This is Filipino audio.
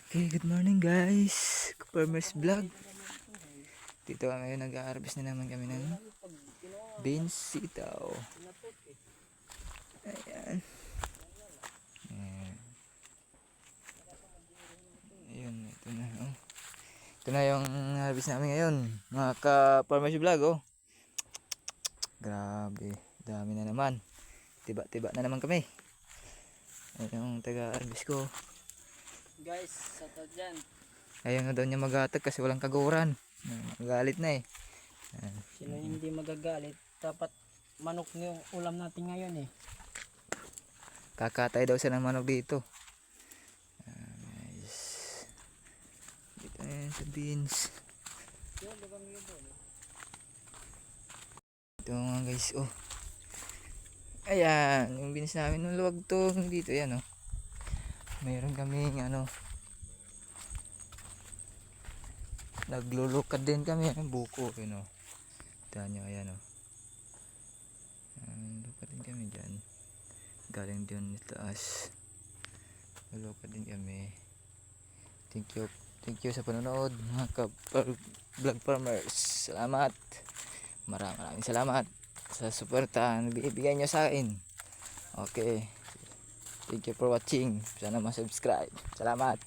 Okay, good morning guys. Farmer's Vlog. Dito kami nag-harvest na naman kami ng beans sitaw. Ayan. Ayan. Ayun, ito na. Oh. Ito na yung harvest namin ngayon. Mga ka-Farmer's Vlog, oh. Grabe, dami na naman. Tiba-tiba na naman kami. Ayun yung taga-harvest ko. Guys, sato dyan. Ayaw na daw niya magatag kasi walang kaguran. Magalit na eh. Sila hindi magagalit. Dapat manok yung ulam natin ngayon eh. Kakatay daw siya ng manok dito. Nice. Dito na yan sa beans. Ito nga guys, oh. Ayan, yung beans namin nung luwag to dito, yan oh. Mayroon kaming ano, naglulukad din kami ng buko, you know. Tignan nyo, ayan oh. Lukad din kami dyan. Galing din taas. Lukad din kami. Thank you sa panonood mga vlog farmers. Salamat. Maraming salamat sa suporta na bibigay nyo sa akin. Okay. Thank you for watching. Sana ma-subscribe. Salamat.